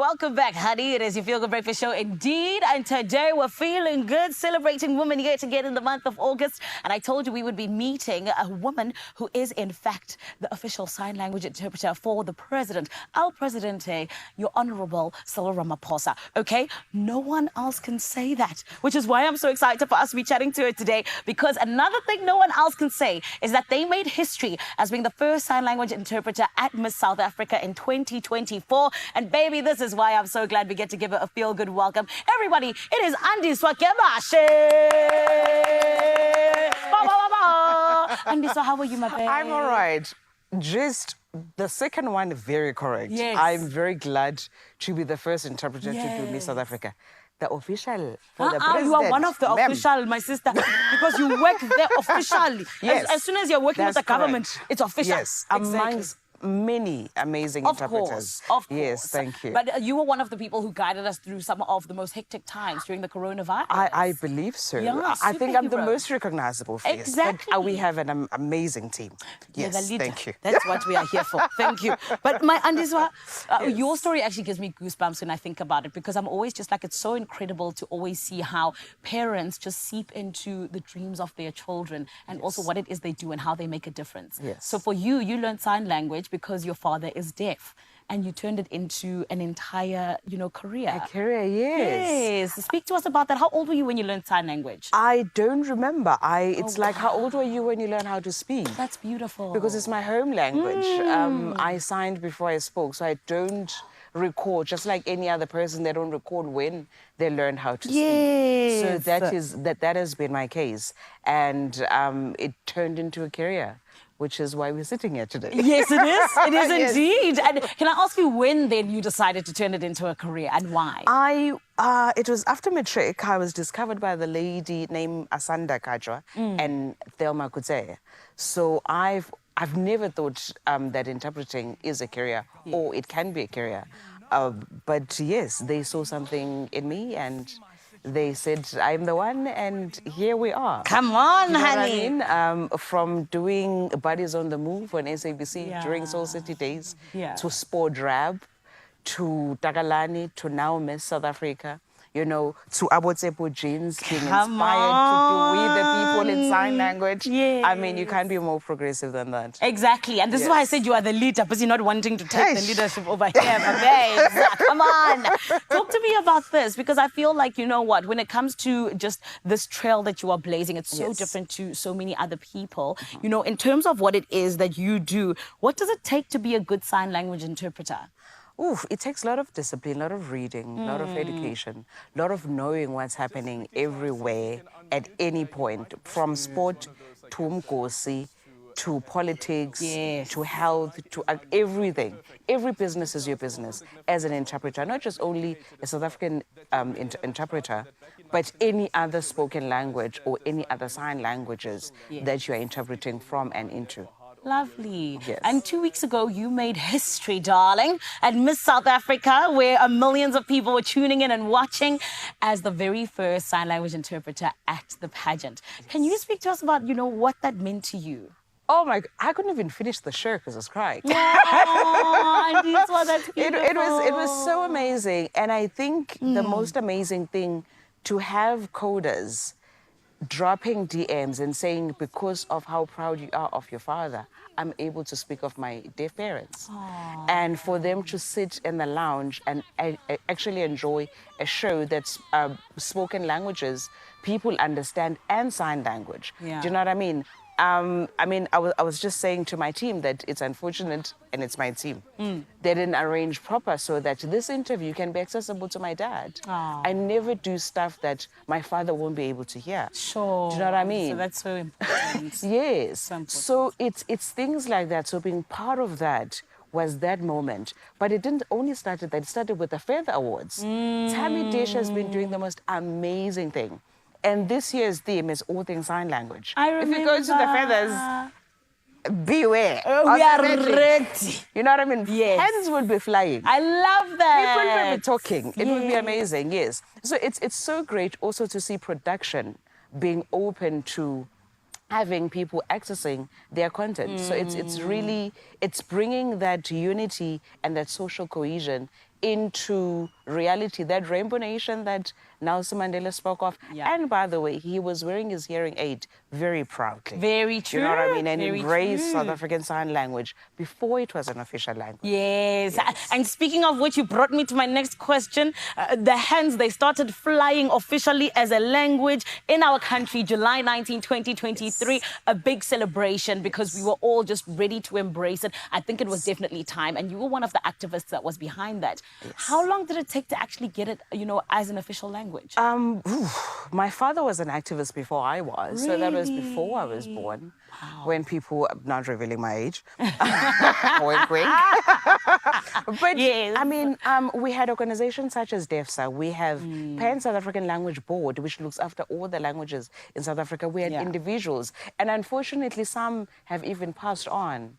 welcome back, honey. It is your Feel Good Breakfast Show indeed. And today we're feeling good, celebrating Women Yet Again in the month of August. And I told you we would be meeting a woman who is, in fact, the official sign language interpreter for the president, Al Presidente, your Honorable Cyril Ramaphosa. Okay? No one else can say that, which is why I'm so excited for us to be chatting to her today. Because another thing no one else can say is that they made history as being the first sign language interpreter at Miss South Africa in 2024. And baby, this is why I'm so glad we get to give her a feel-good welcome. Everybody, it is Andiswa Gebashe. Andiswa, how are you, my babe? I'm all right. Just the second one, very correct. Yes. I'm very glad to be the first interpreter to do Miss South Africa. The official for the president. You are one of the official, my sister, because you work there officially. Yes. As soon as you're working with the government, it's official. Yes, amongst many amazing interpreters. Of course. Yes, thank you. But you were one of the people who guided us through some of the most hectic times during the coronavirus. I believe so. Yeah, I think I'm the superhero. most recognizable face. Exactly. But we have an amazing team. You're the Yes, leader. thank you. That's what we are here for. Thank you. But my Andiswa, your story actually gives me goosebumps when I think about it, because I'm always just like, it's so incredible to always see how parents just seep into the dreams of their children and also what it is they do and how they make a difference. Yes. So for you, you learned sign language because your father is deaf, and you turned it into an entire, career. A career, yes. Yes. Speak to us about that. How old were you when you learned sign language? I don't remember. It's like, how old were you when you learned how to speak? That's beautiful. Because it's my home language. I signed before I spoke, so I don't record, just like any other person, they don't record when they learn how to Yes. speak. So that has been my case. And it turned into a career, which is why we're sitting here today. Yes, it is. It is Yes. indeed. And can I ask you when then you decided to turn it into a career and why? It was after matric. I was discovered by the lady named Asanda Kajwa and Thelma Kutse. So I've never thought that interpreting is a career or it can be a career. But yes, they saw something in me and they said, I'm the one, and here we are. Come on, You know honey. what I mean? From doing Buddies on the Move on SABC during Soul City days to Sport Drab, to Takalani, to now Miss South Africa, to Abotsepo Jeans, being inspired to do We the People in sign language. Yes. I mean, you can't be more progressive than that. Exactly. And this is why I said you are the leader, because you're not wanting to take the Eish. leadership over here, my babes. Come on. Talk to me about this, because I feel like, when it comes to just this trail that you are blazing, it's so different to so many other people. In terms of what it is that you do, what does it take to be a good sign language interpreter? It takes a lot of discipline, a lot of reading, a lot of education, a lot of knowing what's happening everywhere at any point, from sport to umgosi, to politics, to health, to everything. Every business is your business as an interpreter, not just only a South African interpreter, but any other spoken language or any other sign languages that you're interpreting from and into. Lovely. Yes. And 2 weeks ago, you made history, darling, at Miss South Africa, where millions of people were tuning in and watching as the very first sign language interpreter at the pageant. Can you speak to us about, what that meant to you? Oh my! I couldn't even finish the show because I was crying. Oh, that's beautiful. It was so amazing, and I think the most amazing thing to have coders dropping DMs and saying, because of how proud you are of your father, I'm able to speak of my deaf parents. Aww. And for them to sit in the lounge and actually enjoy a show that's spoken languages people understand and sign language. Yeah. Do you know what I mean? I was just saying to my team that it's unfortunate, and it's my team, they didn't arrange proper so that this interview can be accessible to my dad. Aww. I never do stuff that my father won't be able to hear. Sure. Do you know what I mean? So that's so important. Yes. So important. So it's things like that. So being part of that was that moment. But it didn't only start at that. It started with the Feather Awards. Tammy Dish has been doing the most amazing thing. And this year's theme is all things sign language. I remember. If you go to the Feathers, beware. We are ready. You know what I mean? Yes. Hands would be flying. I love that. People would be talking. It would be amazing, yes. So it's so great also to see production being open to having people accessing their content. So it's really, it's bringing that unity and that social cohesion into reality, that rainbow nation that Nelson Mandela spoke of. Yeah. And by the way, he was wearing his hearing aid very proudly. Very true. You know what I mean? And Very embraced true. South African Sign Language before it was an official language. Yes. And speaking of which, you brought me to my next question. The hens, they started flying officially as a language in our country, July 19, 2023. Yes. A big celebration because we were all just ready to embrace it. I think it was definitely time. And you were one of the activists that was behind that. Yes. How long did it take to actually get it, as an official language? My father was an activist before I was. Really? So that was before I was born. Wow. When people, not revealing my age, wink, wink. But yes. I mean, we had organizations such as DEFSA. We have Pan South African Language Board, which looks after all the languages in South Africa. We had individuals. And unfortunately, some have even passed on,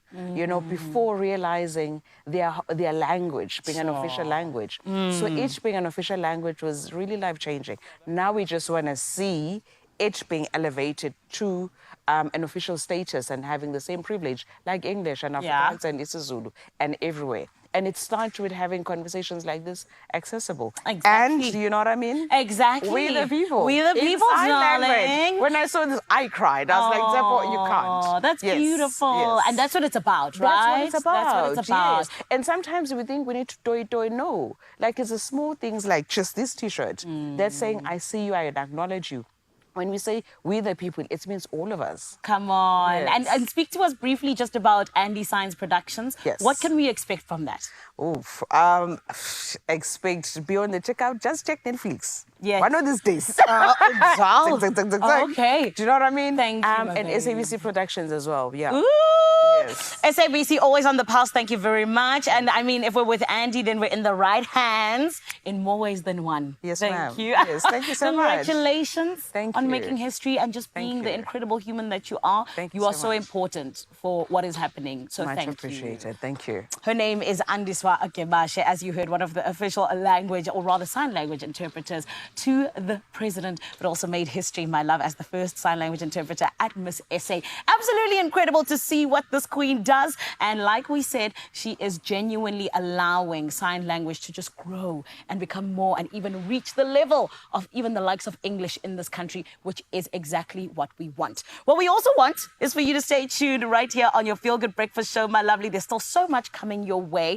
before realizing their language being an official language. So each being an official language was really life-changing. Now we just want to see it being elevated to an official status and having the same privilege like English and Afrikaans and isiZulu and everywhere. And it starts with having conversations like this accessible. Exactly. And do you know what I mean? Exactly. We the people. We the people, darling. Language. When I saw this, I cried. I was like, Zeppo, you can't. Oh, that's beautiful. Yes. And that's what it's about, right? That's what it's about. That's what it's about. Yes. And sometimes we think we need to do. No. Like it's the small things like just this T-shirt that's saying, I see you, I acknowledge you. When we say we the people, it means all of us. Come on. Yes. And speak to us briefly just about Andy Signs Productions. Yes. What can we expect from that? Oof. Expect beyond the checkout, just check Netflix. Yes. One of these days. Okay. Do you know what I mean? Thank you. And SABC Productions as well. Yeah. Ooh. Yes. SABC, always on the pulse. Thank you very much. And I mean, if we're with Andy, then we're in the right hands in more ways than one. Yes, thank ma'am. you. Yes, thank you so much. Congratulations Thank on you. making history and just being the incredible human that you are. Thank you you are so so much. important for what is happening. So Much thank appreciated. you. Thank you. Her name is Andiswa Gebashe, as you heard, one of the official language, or rather sign language interpreters to the president, but also made history, my love, as the first sign language interpreter at Miss SA. Absolutely incredible to see what this queen does. And like we said, she is genuinely allowing sign language to just grow and become more and even reach the level of even the likes of English in this country, which is exactly what we want. What we also want is for you to stay tuned right here on your Feel Good Breakfast Show, my lovely. There's still so much coming your way.